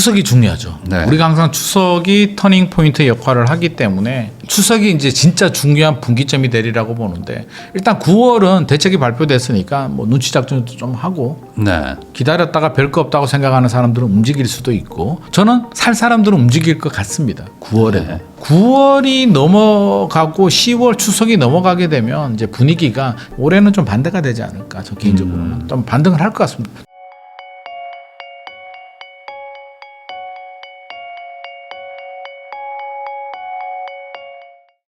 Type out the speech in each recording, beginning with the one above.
추석이 중요하죠. 네. 우리가 항상 추석이 터닝 포인트 역할을 하기 때문에 추석이 이제 진짜 중요한 분기점이 되리라고 보는데, 일단 9월은 대책이 발표됐으니까 뭐 눈치 작전도 좀 하고 네. 기다렸다가 별거 없다고 생각하는 사람들은 움직일 수도 있고, 저는 살 사람들은 움직일 것 같습니다. 9월에. 네. 9월이 넘어가고 10월 추석이 넘어가게 되면 이제 분위기가 올해는 좀 반대가 되지 않을까. 저 개인적으로는 좀 반등을 할 것 같습니다.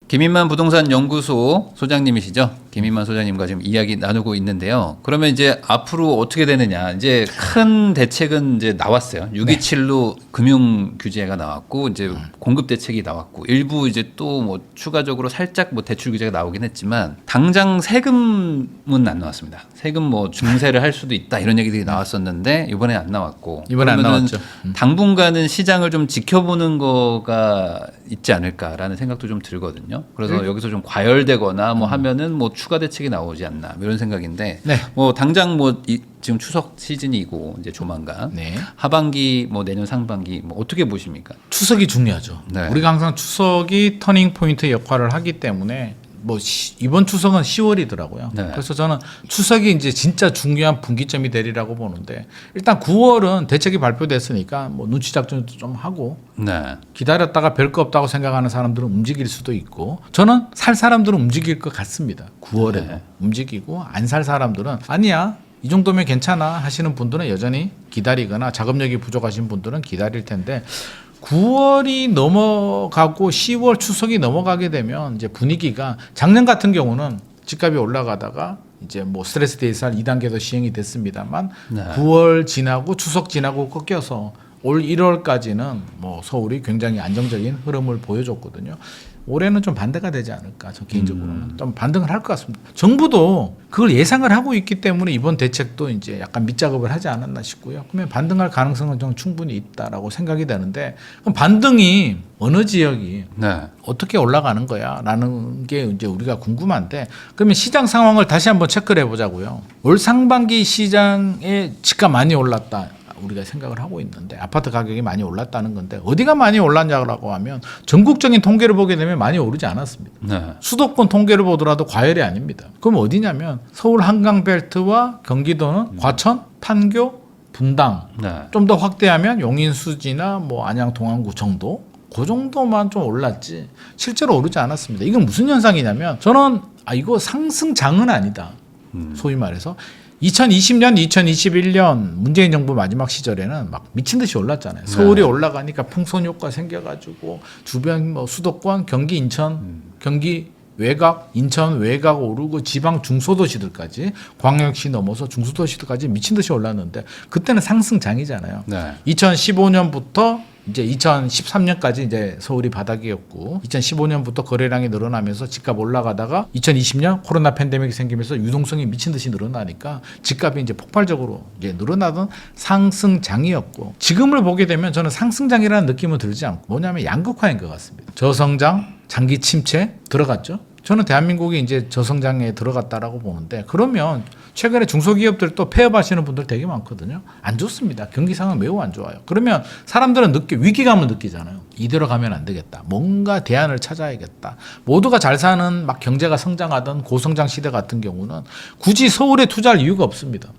김인만 부동산 연구소 소장님이시죠? 김인만 소장님과 지금 이야기 나누고 있는데요. 그러면 이제 앞으로 어떻게 되느냐? 이제 큰 대책은 이제 나왔어요. 627로 금융 규제가 나왔고, 이제 공급 대책이 나왔고, 일부 이제 또 뭐 추가적으로 살짝 뭐 대출 규제가 나오긴 했지만, 당장 세금은 안 나왔습니다. 세금 뭐 중세를 할 수도 있다 이런 얘기들이 나왔었는데 이번에 안 나왔고, 이번에 안 그러면은 나왔죠. 당분간은 시장을 좀 지켜보는 거가 있지 않을까라는 생각도 좀 들거든요. 그래서 여기서 좀 과열되거나 뭐 하면은 뭐 추가 대책이 나오지 않나 이런 생각인데, 네. 뭐 당장 뭐 지금 추석 시즌이고 이제 조만간 네. 하반기 뭐 내년 상반기 뭐 어떻게 보십니까? 추석이 중요하죠. 네. 우리가 항상 추석이 터닝 포인트 역할을 하기 때문에 뭐 이번 추석은 10월이더라고요. 네. 그래서 저는 추석이 이제 진짜 중요한 분기점이 되리라고 보는데, 일단 9월은 대책이 발표됐으니까 뭐 눈치 작전도 좀 하고 네. 기다렸다가 별거 없다고 생각하는 사람들은 움직일 수도 있고, 저는 살 사람들은 움직일 것 같습니다. 9월에 네. 움직이고, 안 살 사람들은 아니야 이 정도면 괜찮아 하시는 분들은 여전히 기다리거나, 자금력이 부족하신 분들은 기다릴 텐데, 9월이 넘어가고 10월 추석이 넘어가게 되면 이제 분위기가, 작년 같은 경우는 집값이 올라가다가 이제 뭐 스트레스 데이살 2단계도 시행이 됐습니다만, 네. 9월 지나고 추석 지나고 꺾여서 올 1월까지는 뭐 서울이 굉장히 안정적인 흐름을 보여줬거든요. 올해는 좀 반대가 되지 않을까, 저 개인적으로는 좀 반등을 할 것 같습니다. 정부도 그걸 예상을 하고 있기 때문에 이번 대책도 이제 약간 밑작업을 하지 않았나 싶고요. 그러면 반등할 가능성은 좀 충분히 있다라고 생각이 되는데, 그럼 반등이 어느 지역이 네. 어떻게 올라가는 거야라는 게 이제 우리가 궁금한데, 그러면 시장 상황을 다시 한번 체크를 해보자고요. 올 상반기 시장에 집값 많이 올랐다, 우리가 생각을 하고 있는데, 아파트 가격이 많이 올랐다는 건데, 어디가 많이 올랐냐고 하면 전국적인 통계를 보게 되면 많이 오르지 않았습니다. 네. 수도권 통계를 보더라도 과열이 아닙니다. 그럼 어디냐면 서울 한강벨트와 경기도는 과천, 판교, 분당, 네. 좀 더 확대하면 용인 수지나 뭐 안양 동안구 정도, 그 정도만 좀 올랐지 실제로 오르지 않았습니다. 이건 무슨 현상이냐면, 저는 이거 상승장은 아니다, 소위 말해서 2020년, 2021년 문재인 정부 마지막 시절에는 막 미친 듯이 올랐잖아요. 서울이 올라가니까 풍선 효과 생겨가지고 주변 뭐 수도권, 경기, 인천, 경기 외곽, 인천 외곽 오르고 지방 중소도시들까지, 광역시 넘어서 중소도시들까지 미친 듯이 올랐는데, 그때는 상승장이잖아요. 네. 2015년부터 이제 2013년까지 이제 서울이 바닥이었고, 2015년부터 거래량이 늘어나면서 집값 올라가다가 2020년 코로나 팬데믹이 생기면서 유동성이 미친 듯이 늘어나니까 집값이 이제 폭발적으로 이제 늘어나던 상승장이었고, 지금을 보게 되면 저는 상승장이라는 느낌은 들지 않고, 뭐냐면 양극화인 것 같습니다. 저성장, 장기 침체 들어갔죠. 저는 대한민국이 이제 저성장에 들어갔다라고 보는데, 그러면 최근에 중소기업들 또 폐업하시는 분들 되게 많거든요. 안 좋습니다. 경기 상황 매우 안 좋아요. 그러면 사람들은 위기감을 느끼잖아요. 이대로 가면 안 되겠다. 뭔가 대안을 찾아야겠다. 모두가 잘 사는 막 경제가 성장하던 고성장 시대 같은 경우는 굳이 서울에 투자할 이유가 없습니다.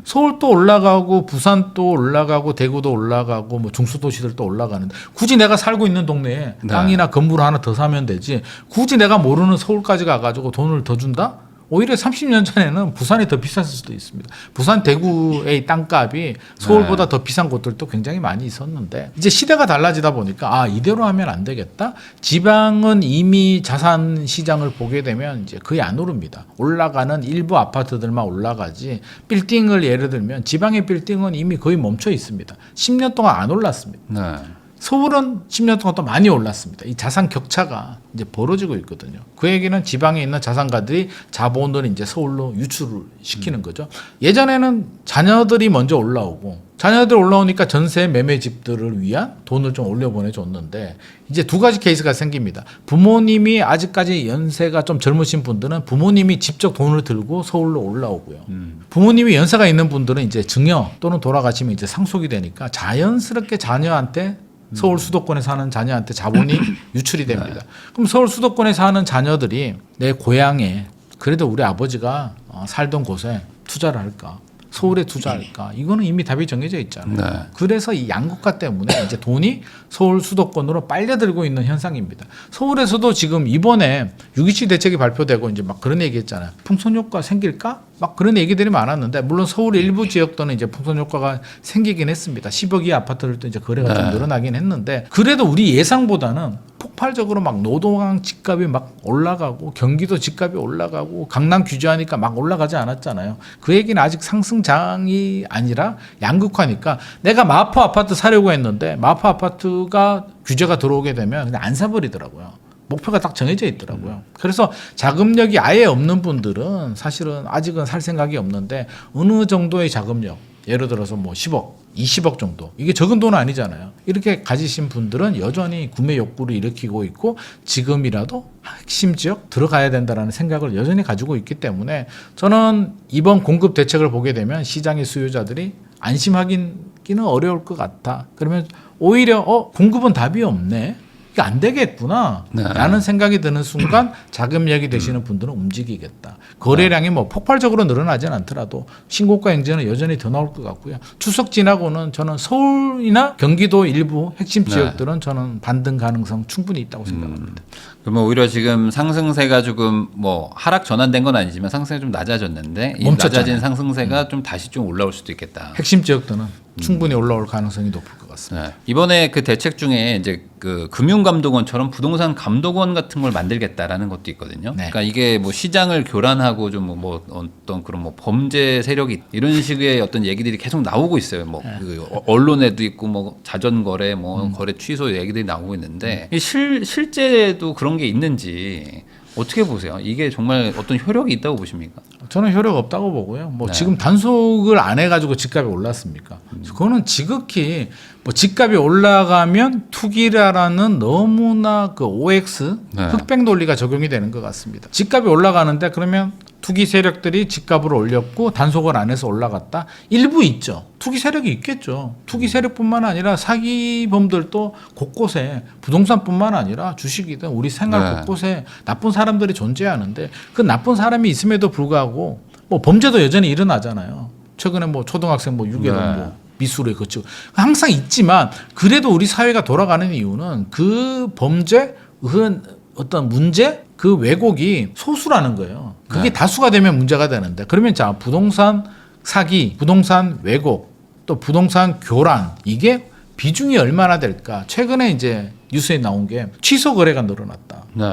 서울도 올라가고 부산도 올라가고 대구도 올라가고 뭐 중소도시들도 올라가는데, 굳이 내가 살고 있는 동네에 땅이나 건물 하나 더 사면 되지, 굳이 내가 모르는 서울까지 가가지고 돈을 더 준다? 오히려 30년 전에는 부산이 더 비쌌을 수도 있습니다. 부산, 대구의 땅값이 서울보다 더 비싼 곳들도 굉장히 많이 있었는데, 이제 시대가 달라지다 보니까 이대로 하면 안 되겠다. 지방은 이미 자산 시장을 보게 되면 이제 거의 안 오릅니다. 올라가는 일부 아파트들만 올라가지, 빌딩을 예를 들면 지방의 빌딩은 이미 거의 멈춰 있습니다. 10년 동안 안 올랐습니다. 네. 서울은 10년 동안 또 많이 올랐습니다. 이 자산 격차가 이제 벌어지고 있거든요. 그 얘기는 지방에 있는 자산가들이 자본을 이제 서울로 유출을 시키는 거죠. 예전에는 자녀들이 먼저 올라오고 자녀들 올라오니까 전세 매매 집들을 위한 돈을 좀 올려보내줬는데 이제 두 가지 케이스가 생깁니다. 부모님이 아직까지 연세가 좀 젊으신 분들은 부모님이 직접 돈을 들고 서울로 올라오고요. 부모님이 연세가 있는 분들은 이제 증여 또는 돌아가시면 이제 상속이 되니까 자연스럽게 자녀한테 서울 수도권에 사는 자녀한테 자본이 유출이 됩니다. 그럼 서울 수도권에 사는 자녀들이 내 고향에 그래도 우리 아버지가 살던 곳에 투자를 할까? 서울에 투자할까? 이거는 이미 답이 정해져 있잖아요. 네. 그래서 이 양극화 때문에 이제 돈이 서울 수도권으로 빨려들고 있는 현상입니다. 서울에서도 지금 이번에 6.27 대책이 발표되고 이제 막 그런 얘기 했잖아요. 풍선 효과 생길까? 막 그런 얘기들이 많았는데 물론 서울 일부 지역도는 이제 풍선 효과가 생기긴 했습니다. 10억 이하 아파트들도 이제 거래가 좀 늘어나긴 했는데 그래도 우리 예상보다는 폭발적으로 막 노동항 집값이 막 올라가고 경기도 집값이 올라가고 강남 규제하니까 막 올라가지 않았잖아요. 그 얘기는 아직 상승장이 아니라 양극화니까 내가 마포 아파트 사려고 했는데 마포 아파트가 규제가 들어오게 되면 그냥 안 사버리더라고요. 목표가 딱 정해져 있더라고요. 그래서 자금력이 아예 없는 분들은 사실은 아직은 살 생각이 없는데 어느 정도의 자금력 예를 들어서 뭐 10억, 20억 정도. 이게 적은 돈은 아니잖아요. 이렇게 가지신 분들은 여전히 구매 욕구를 일으키고 있고 지금이라도 핵심 지역 들어가야 된다라는 생각을 여전히 가지고 있기 때문에 저는 이번 공급 대책을 보게 되면 시장의 수요자들이 안심하기는 어려울 것 같아. 그러면 오히려 공급은 답이 없네. 이게 안 되겠구나 라는 생각이 드는 순간 자금력이 되시는 분들은 움직이겠다. 거래량이 뭐 폭발적으로 늘어나진 않더라도 신고가 행진은 여전히 더 나올 것 같고요. 추석 지나고는 저는 서울이나 경기도 일부 핵심 지역들은 저는 반등 가능성 충분히 있다고 생각합니다. 그러면 오히려 지금 상승세가 조금 뭐 하락 전환된 건 아니지만 상승이 좀 낮아졌는데 이 멈췄잖아요. 낮아진 상승세가 좀 다시 좀 올라올 수도 있겠다. 핵심 지역들은 충분히 올라올 가능성이 높을 것 같습니다. 네. 이번에 그 대책 중에 이제 그 금융감독원처럼 부동산 감독원 같은 걸 만들겠다라는 것도 있거든요. 네. 그러니까 이게 뭐 시장을 교란하고 좀 뭐 어떤 그런 뭐 범죄 세력이 이런 식의 어떤 얘기들이 계속 나오고 있어요. 뭐 그 언론에도 있고 뭐 자전거래 뭐 거래 취소 얘기들이 나오고 있는데 이 실제도 그런 게 있는지 어떻게 보세요? 이게 정말 어떤 효력이 있다고 보십니까? 저는 효력 없다고 보고요. 뭐 네. 지금 단속을 안 해가지고 집값이 올랐습니까? 그거는 지극히 뭐 집값이 올라가면 투기라는 너무나 그 OX 네. 흑백 논리가 적용이 되는 것 같습니다. 집값이 올라가는데 그러면 투기 세력들이 집값을 올렸고 단속을 안 해서 올라갔다? 일부 있죠. 투기 세력이 있겠죠. 투기 세력뿐만 아니라 사기범들도 곳곳에 부동산뿐만 아니라 주식이든 우리 생활 네. 곳곳에 나쁜 사람들이 존재하는데 그 나쁜 사람이 있음에도 불구하고 뭐 범죄도 여전히 일어나잖아요. 최근에 뭐 초등학생 뭐 유괴론 뭐 미수를 거치고 항상 있지만 그래도 우리 사회가 돌아가는 이유는 그 범죄 그 어떤 문제 그 왜곡이 소수라는 거예요. 그게 다수가 되면 문제가 되는데 그러면 자 부동산 사기, 부동산 왜곡, 또 부동산 교란 이게 비중이 얼마나 될까? 최근에 이제 뉴스에 나온 게 취소 거래가 늘어났다. 네.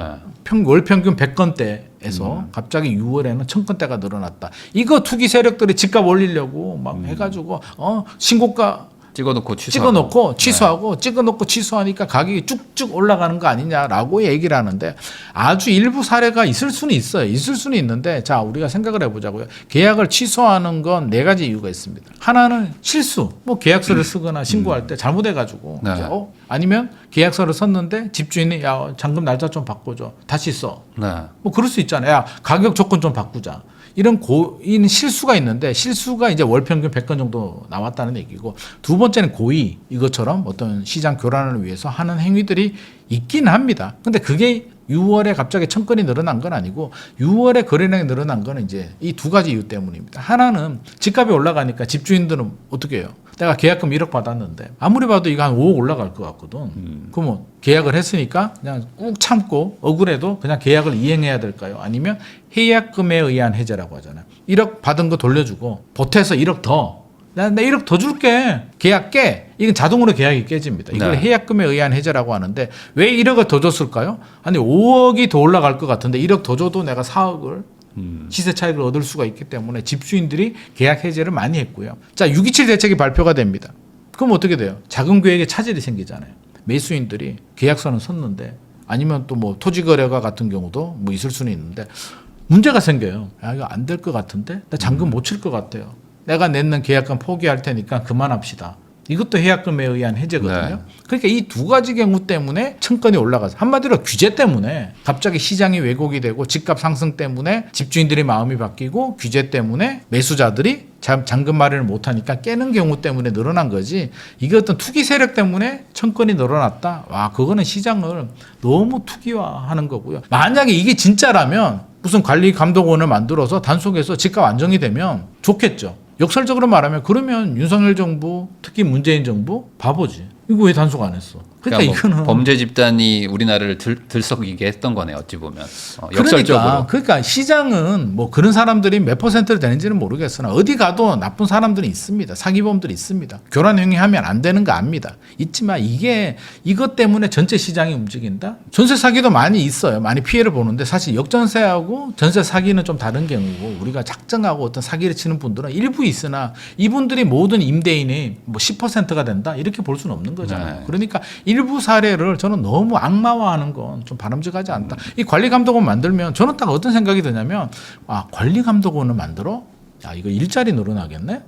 월 평균 100건대에서 갑자기 6월에는 1000건대가 늘어났다. 이거 투기 세력들이 집값 올리려고 막 해가지고 신고가 찍어놓고 취소하고. 찍어놓고 취소하니까 가격이 쭉쭉 올라가는 거 아니냐라고 얘기를 하는데 아주 일부 사례가 있을 수는 있어요. 있을 수는 있는데 자 우리가 생각을 해보자고요. 계약을 취소하는 건 네 가지 이유가 있습니다. 하나는 실수, 뭐 계약서를 쓰거나 신고할 때 잘못해가지고 네. 이제, 아니면 계약서를 썼는데 집주인이 야 잔금 날짜 좀 바꿔줘 다시 써. 네. 뭐 그럴 수 있잖아요. 야, 가격 조건 좀 바꾸자. 이런 고인 실수가 있는데 실수가 이제 월 평균 100건 정도 나왔다는 얘기고 두 번째는 고의 이것처럼 어떤 시장 교란을 위해서 하는 행위들이 있긴 합니다. 근데 그게 6월에 갑자기 1000건이 늘어난 건 아니고 6월에 거래량이 늘어난 거는 이제 이 두 가지 이유 때문입니다. 하나는 집값이 올라가니까 집주인들은 어떻게 해요? 내가 계약금 1억 받았는데 아무리 봐도 이거 한 5억 올라갈 것 같거든. 그러면 계약을 했으니까 그냥 꾹 참고 억울해도 그냥 계약을 이행해야 될까요? 아니면 해약금에 의한 해제라고 하잖아요. 1억 받은 거 돌려주고 보태서 1억 더. 나 1억 더 줄게. 계약 깨. 이건 자동으로 계약이 깨집니다. 이걸 네. 해약금에 의한 해제라고 하는데 왜 1억을 더 줬을까요? 아니 5억이 더 올라갈 것 같은데 1억 더 줘도 내가 4억을 시세 차익을 얻을 수가 있기 때문에 집주인들이 계약 해제를 많이 했고요. 자, 6.27 대책이 발표가 됩니다. 그럼 어떻게 돼요? 자금 계획에 차질이 생기잖아요. 매수인들이 계약서는 섰는데 아니면 또 뭐 토지거래가 같은 경우도 뭐 있을 수는 있는데 문제가 생겨요. 야, 이거 안 될 것 같은데? 나 잔금 못 칠 것 같아요. 내가 냈는 계약금 포기할 테니까 그만합시다. 이것도 해약금에 의한 해제거든요. 네. 그러니까 이 두 가지 경우 때문에 청건이 올라가서 한마디로 규제 때문에 갑자기 시장이 왜곡이 되고 집값 상승 때문에 집주인들의 마음이 바뀌고 규제 때문에 매수자들이 잔금 마련을 못하니까 깨는 경우 때문에 늘어난 거지. 이게 어떤 투기 세력 때문에 청건이 늘어났다. 와, 그거는 시장을 너무 투기화하는 거고요. 만약에 이게 진짜라면 무슨 관리감독원을 만들어서 단속해서 집값 안정이 되면 좋겠죠. 역설적으로 말하면 그러면 윤석열 정부, 특히 문재인 정부 바보지. 이거 왜 단속 안 했어? 그러니까 뭐 이거는 범죄 집단이 우리나라를 들썩이게 했던 거네 어찌 보면 역설적으로. 그러니까 시장은 뭐 그런 사람들이 몇 퍼센트로 되는지는 모르겠으나 어디 가도 나쁜 사람들이 있습니다. 사기범들이 있습니다. 교란 행위하면 안 되는 거 압니다. 있지만 이게 이것 때문에 전체 시장이 움직인다? 전세 사기도 많이 있어요. 많이 피해를 보는데 사실 역전세하고 전세 사기는 좀 다른 경우고 우리가 작정하고 어떤 사기를 치는 분들은 일부 있으나 이분들이 모든 임대인이 뭐 10%가 된다? 이렇게 볼 수는 없는 거잖아요. 네. 그러니까 일부 사례를 저는 너무 악마화하는 건 좀 바람직하지 않다. 이 관리감독원 만들면 저는 딱 어떤 생각이 드냐면 아, 관리감독원을 만들어? 야, 이거 일자리 늘어나겠네?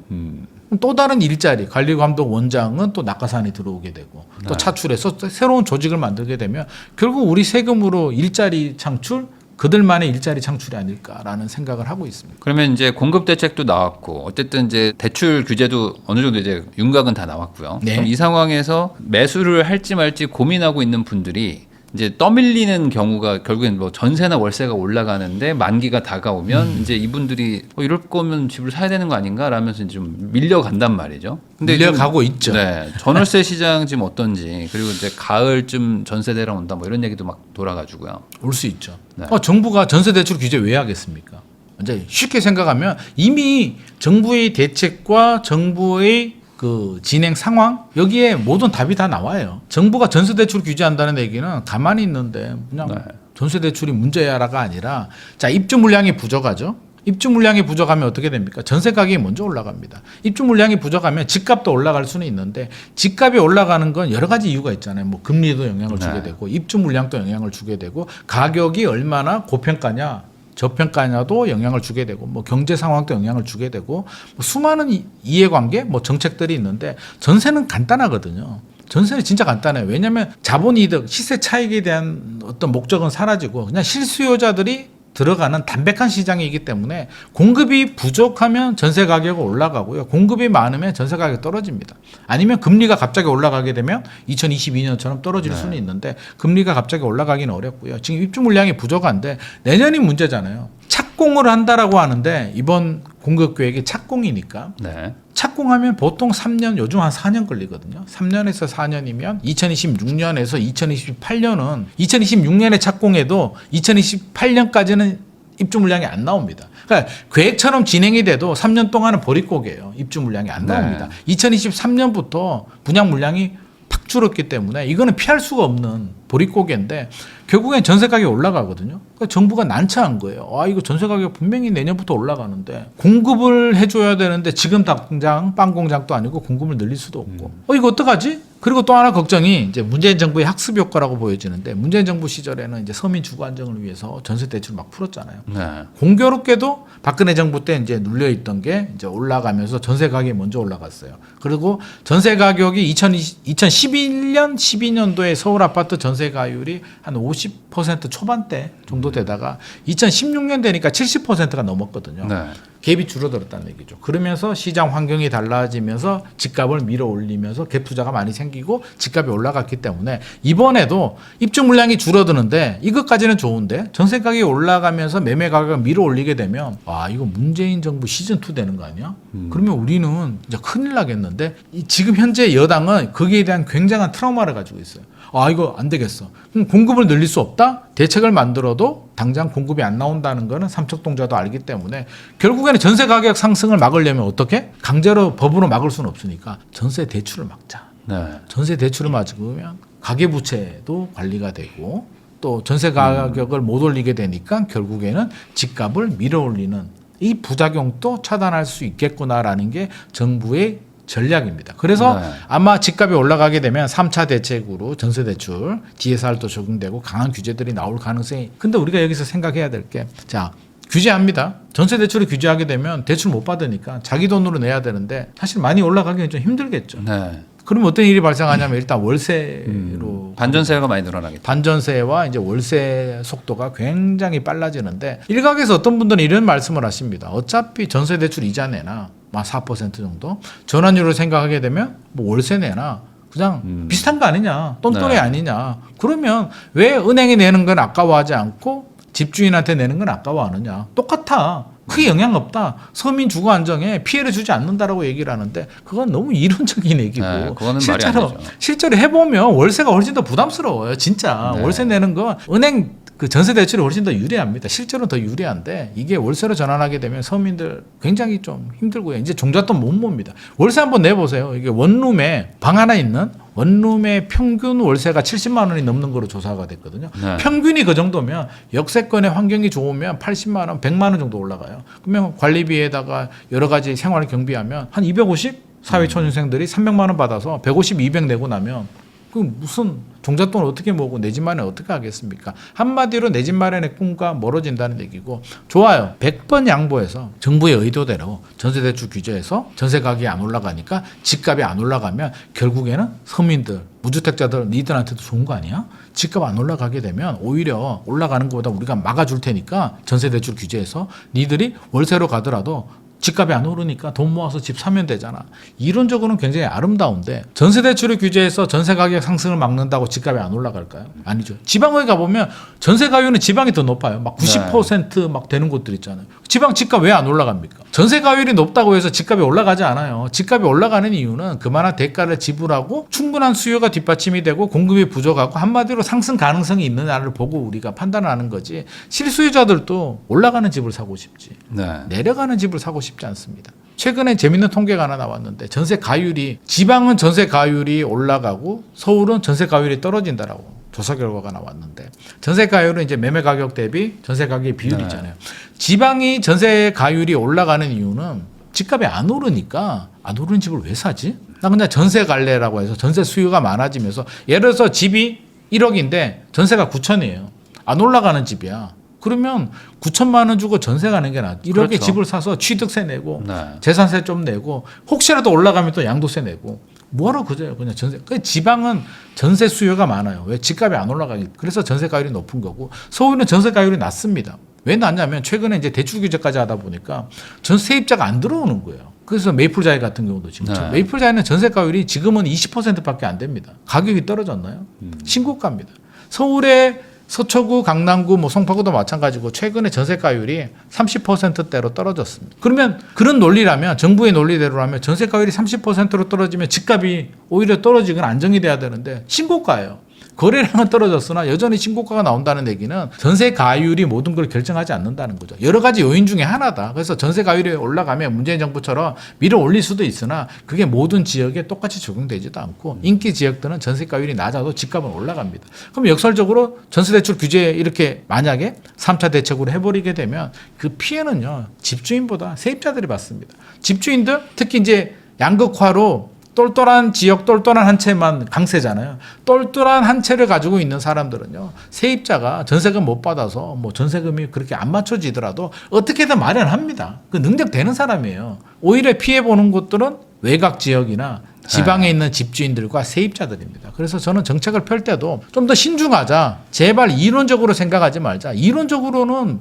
또 다른 일자리, 관리감독 원장은 또 낙하산이 들어오게 되고 또 차출해서 또 새로운 조직을 만들게 되면 결국 우리 세금으로 일자리 창출, 그들만의 일자리 창출이 아닐까라는 생각을 하고 있습니다. 그러면 이제 공급 대책도 나왔고 어쨌든 이제 대출 규제도 어느 정도 이제 윤곽은 다 나왔고요. 네. 그럼 이 상황에서 매수를 할지 말지 고민하고 있는 분들이 이제 떠밀리는 경우가 결국엔 뭐 전세나 월세가 올라가는데 만기가 다가오면 이제 이분들이 이럴 거면 집을 사야 되는 거 아닌가 라면서 좀 밀려간단 말이죠. 근데 밀려가고 지금, 있죠. 네. 전월세 시장 지금 어떤지 그리고 이제 가을쯤 전세 대란 온다 뭐 이런 얘기도 막 돌아가지고요. 올 수 있죠. 네. 정부가 전세 대출 규제 왜 하겠습니까? 이제 쉽게 생각하면 이미 정부의 대책과 정부의 그 진행 상황 여기에 모든 답이 다 나와요. 정부가 전세 대출 규제한다는 얘기는 가만히 있는데 그냥 네. 전세 대출이 문제야라가 아니라 자, 입주 물량이 부족하죠. 입주 물량이 부족하면 어떻게 됩니까? 전세 가격이 먼저 올라갑니다. 입주 물량이 부족하면 집값도 올라갈 수는 있는데 집값이 올라가는 건 여러 가지 이유가 있잖아요. 뭐 금리도 영향을 주게 되고 입주 물량도 영향을 주게 되고 가격이 얼마나 고평가냐 저평가냐도 영향을 주게 되고 뭐 경제 상황도 영향을 주게 되고 뭐 수많은 이해관계 뭐 정책들이 있는데 전세는 간단하거든요. 전세는 진짜 간단해요. 왜냐하면 자본이득, 시세 차익에 대한 어떤 목적은 사라지고 그냥 실수요자들이 들어가는 담백한 시장이기 때문에 공급이 부족하면 전세 가격이 올라가고요. 공급이 많으면 전세 가격이 떨어집니다. 아니면 금리가 갑자기 올라가게 되면 2022년처럼 떨어질 수는 있는데 금리가 갑자기 올라가기는 어렵고요. 지금 입주 물량이 부족한데 내년이 문제잖아요. 착공을 한다라고 하는데 이번 공급 계획이 착공이니까 네. 착공하면 보통 3년, 요즘 한 4년 걸리거든요. 3년에서 4년이면 2026년에서 2028년은 2026년에 착공해도 2028년까지는 입주 물량이 안 나옵니다. 그러니까 계획처럼 진행이 돼도 3년 동안은 보릿고개예요. 입주 물량이 안 나옵니다. 2023년부터 분양 물량이 팍 줄었기 때문에 이거는 피할 수가 없는 보릿고개인데 결국엔 전세 가격이 올라가거든요. 그러니까 정부가 난처한 거예요. 아, 이거 전세 가격 분명히 내년부터 올라가는데 공급을 해줘야 되는데 지금 당장 빵 공장도 아니고 공급을 늘릴 수도 없고 이거 어떡하지? 그리고 또 하나 걱정이 이제 문재인 정부의 학습 효과라고 보여지는데 문재인 정부 시절에는 이제 서민 주거 안정을 위해서 전세 대출 막 풀었잖아요. 네. 공교롭게도 박근혜 정부 때 이제 눌려 있던 게 이제 올라가면서 전세 가격이 먼저 올라갔어요. 그리고 전세 가격이 2011년, 12년도에 서울 아파트 전세 가율이 한 50% 초반대 정도 되다가 2016년 되니까 70%가 넘었거든요. 네. 갭이 줄어들었다는 얘기죠. 그러면서 시장 환경이 달라지면서 집값을 밀어 올리면서 갭 투자가 많이 생기고 집값이 올라갔기 때문에 이번에도 입주 물량이 줄어드는데 이것까지는 좋은데 전세 가격이 올라가면서 매매 가격을 밀어 올리게 되면 와, 이거 문재인 정부 시즌2 되는 거 아니야? 그러면 우리는 이제 큰일 나겠는데 지금 현재 여당은 거기에 대한 굉장한 트라우마를 가지고 있어요. 아, 이거 안 되겠어. 그럼 공급을 늘릴 수 없다? 대책을 만들어도 당장 공급이 안 나온다는 거는 삼척동자도 알기 때문에 결국에는 전세 가격 상승을 막으려면 어떻게? 강제로 법으로 막을 수는 없으니까 전세 대출을 막자. 네. 전세 대출을 막으면 가계부채도 관리가 되고 또 전세 가격을 못 올리게 되니까 결국에는 집값을 밀어 올리는 이 부작용도 차단할 수 있겠구나라는 게 정부의 전략입니다. 그래서 네. 아마 집값이 올라가게 되면 3차 대책으로 전세대출, DSR도 적용되고 강한 규제들이 나올 가능성이. 근데 우리가 여기서 생각해야 될 게, 자, 규제합니다. 전세대출을 규제하게 되면 대출 못 받으니까 자기 돈으로 내야 되는데 사실 많이 올라가기는 좀 힘들겠죠. 네. 그러면 어떤 일이 발생하냐면 일단 월세로 반전세가 많이 늘어나겠죠. 반전세와 이제 월세 속도가 굉장히 빨라지는데 일각에서 어떤 분들은 이런 말씀을 하십니다. 어차피 전세 대출 이자 내나 4% 정도 전환율을 생각하게 되면 뭐 월세 내나 그냥 비슷한 거 아니냐, 똔똔이 네. 아니냐. 그러면 왜 은행이 내는 건 아까워하지 않고 집주인한테 내는 건 아까워하느냐. 똑같아. 크게 영향 없다. 서민 주거 안정에 피해를 주지 않는다라고 얘기를 하는데 그건 너무 이론적인 얘기고 네, 그거는 말이 안 되죠. 실제로 해보면 월세가 훨씬 더 부담스러워요. 진짜 네. 월세 내는 건 은행 그 전세 대출이 훨씬 더 유리합니다. 실제로는 더 유리한데 이게 월세로 전환하게 되면 서민들 굉장히 좀 힘들고요. 이제 종잣돈 못 봅니다. 월세 한번 내보세요. 이게 원룸에 방 하나 있는 원룸의 평균 월세가 70만 원이 넘는 거로 조사가 됐거든요. 네. 평균이 그 정도면 역세권의 환경이 좋으면 80만 원, 100만 원 정도 올라가요. 그러면 관리비에다가 여러 가지 생활 경비하면 한 250? 사회초년생들이 300만 원 받아서 150, 200 내고 나면 그 무슨 종잣돈을 어떻게 모으고 내 집 마련을 어떻게 하겠습니까? 한마디로 내 집 마련의 꿈과 멀어진다는 얘기고 좋아요. 100번 양보해서 정부의 의도대로 전세대출 규제해서 전세 가격이 안 올라가니까 집값이 안 올라가면 결국에는 서민들, 무주택자들 니들한테도 좋은 거 아니야? 집값 안 올라가게 되면 오히려 올라가는 것보다 우리가 막아줄 테니까 전세대출 규제해서 니들이 월세로 가더라도 집값이 안 오르니까 돈 모아서 집 사면 되잖아. 이론적으로는 굉장히 아름다운데 전세대출을 규제해서 전세 가격 상승을 막는다고 집값이 안 올라갈까요? 아니죠. 지방에 가보면 전세 가율은 지방이 더 높아요. 막 90%막 되는 곳들 있잖아요. 지방 집값 왜 안 올라갑니까? 전세 가율이 높다고 해서 집값이 올라가지 않아요. 집값이 올라가는 이유는 그만한 대가를 지불하고 충분한 수요가 뒷받침이 되고 공급이 부족하고 한마디로 상승 가능성이 있느냐를 보고 우리가 판단하는 거지. 실수요자들도 올라가는 집을 사고 싶지. 네. 내려가는 집을 사고 싶지 않습니다. 최근에 재밌는 통계가 하나 나왔는데 전세 가율이 지방은 전세 가율이 올라가고 서울은 전세 가율이 떨어진다라고 조사 결과가 나왔는데 전세 가율은 이제 매매 가격 대비 전세 가격의 비율이잖아요. 지방이 전세 가율이 올라가는 이유는 집값이 안 오르니까 안 오르는 집을 왜 사지? 나 그냥 전세 갈래라고 해서 전세 수요가 많아지면서 예를 들어서 집이 1억인데 전세가 9천이에요. 안 올라가는 집이야. 그러면 9천만 원 주고 전세 가는 게 낫. 1억에 그렇죠. 집을 사서 취득세 내고 네. 재산세 좀 내고 혹시라도 올라가면 또 양도세 내고 뭐하러 그래요? 그냥 전세. 그 지방은 전세 수요가 많아요. 왜 집값이 안 올라가기? 그래서 전세 가율이 높은 거고 서울은 전세 가율이 낮습니다. 왜 낮냐면 최근에 이제 대출 규제까지 하다 보니까 전세입자가 안 들어오는 거예요. 그래서 메이플자이 같은 경우도 지금 네. 메이플자이는 전세 가율이 지금은 20%밖에 안 됩니다. 가격이 떨어졌나요? 신고가입니다. 서울의 서초구, 강남구, 뭐 송파구도 마찬가지고 최근에 전세가율이 30%대로 떨어졌습니다. 그러면 그런 논리라면 정부의 논리대로라면 전세가율이 30%로 떨어지면 집값이 오히려 떨어지거나 안정이 돼야 되는데 신고가예요. 거래량은 떨어졌으나 여전히 신고가가 나온다는 얘기는 전세 가율이 모든 걸 결정하지 않는다는 거죠. 여러 가지 요인 중에 하나다. 그래서 전세 가율이 올라가면 문재인 정부처럼 밀어 올릴 수도 있으나 그게 모든 지역에 똑같이 적용되지도 않고 인기 지역들은 전세 가율이 낮아도 집값은 올라갑니다. 그럼 역설적으로 전세 대출 규제 이렇게 만약에 3차 대책으로 해버리게 되면 그 피해는요 집주인보다 세입자들이 받습니다. 집주인들 특히 이제 양극화로 똘똘한 지역 똘똘한 한 채만 강세잖아요. 똘똘한 한 채를 가지고 있는 사람들은요. 세입자가 전세금 못 받아서 뭐 전세금이 그렇게 안 맞춰지더라도 어떻게든 마련합니다. 그 능력 되는 사람이에요. 오히려 피해보는 곳들은 외곽 지역이나 지방에 있는 집주인들과 세입자들입니다. 그래서 저는 정책을 펼 때도 좀 더 신중하자. 제발 이론적으로 생각하지 말자. 이론적으로는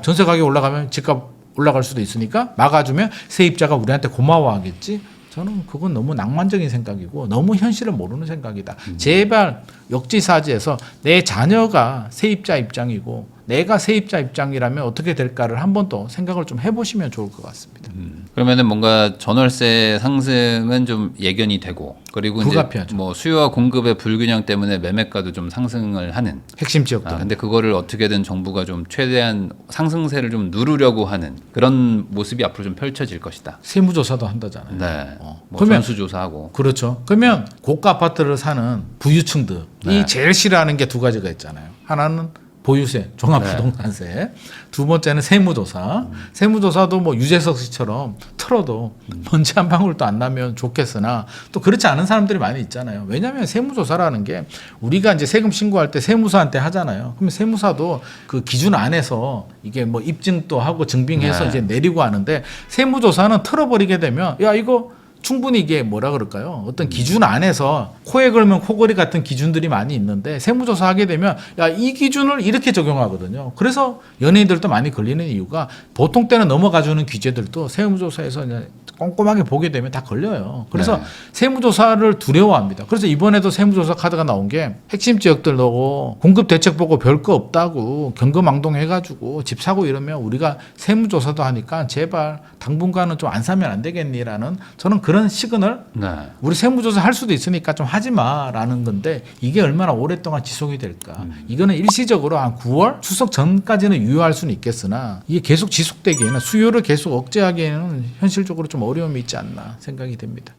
전세 가격이 올라가면 집값 올라갈 수도 있으니까 막아주면 세입자가 우리한테 고마워하겠지. 저는 그건 너무 낭만적인 생각이고 너무 현실을 모르는 생각이다. 제발 역지사지해서 내 자녀가 세입자 입장이고 내가 세입자 입장이라면 어떻게 될까를 한 번 더 생각을 좀 해보시면 좋을 것 같습니다. 그러면은 뭔가 전월세 상승은 좀 예견이 되고 그리고 불가피하죠. 이제 뭐 수요와 공급의 불균형 때문에 매매가도 좀 상승을 하는. 핵심 지역들. 근데 그거를 어떻게든 정부가 좀 최대한 상승세를 좀 누르려고 하는 그런 모습이 앞으로 좀 펼쳐질 것이다. 세무조사도 한다잖아요. 네. 뭐 그러면 전수조사하고. 그렇죠. 그러면 고가 아파트를 사는 부유층들이 네. 제일 싫어하는 게 두 가지가 있잖아요. 하나는 보유세, 종합부동산세. 두 번째는 세무조사. 세무조사도 뭐 유재석 씨처럼 틀어도 먼지 한 방울도 안 나면 좋겠으나 또 그렇지 않은 사람들이 많이 있잖아요. 왜냐하면 세무조사라는 게 우리가 이제 세금 신고할 때 세무사한테 하잖아요. 그러면 세무사도 그 기준 안에서 이게 뭐 입증도 하고 증빙해서 네. 이제 내리고 하는데 세무조사는 틀어버리게 되면 야 이거 충분히 이게 뭐라 그럴까요? 어떤 기준 안에서 코에 걸면 코걸이 같은 기준들이 많이 있는데 세무조사 하게 되면 야, 이 기준을 이렇게 적용하거든요. 그래서 연예인들도 많이 걸리는 이유가 보통 때는 넘어가주는 규제들도 세무조사에서 이제 꼼꼼하게 보게 되면 다 걸려요. 그래서 네. 세무조사를 두려워합니다. 그래서 이번에도 세무조사 카드가 나온 게 핵심 지역들 넣고 공급 대책 보고 별 거 없다고 경거망동 해가지고 집 사고 이러면 우리가 세무조사도 하니까 제발 당분간은 좀 안 사면 안 되겠니라는 저는 그런 시그널 네. 우리 세무조사 할 수도 있으니까 좀 하지 마라는 건데 이게 얼마나 오랫동안 지속이 될까. 이거는 일시적으로 한 9월 추석 전까지는 유효할 수는 있겠으나 이게 계속 지속되기에는 수요를 계속 억제하기에는 현실적으로 좀 어려움이 있지 않나 생각이 됩니다.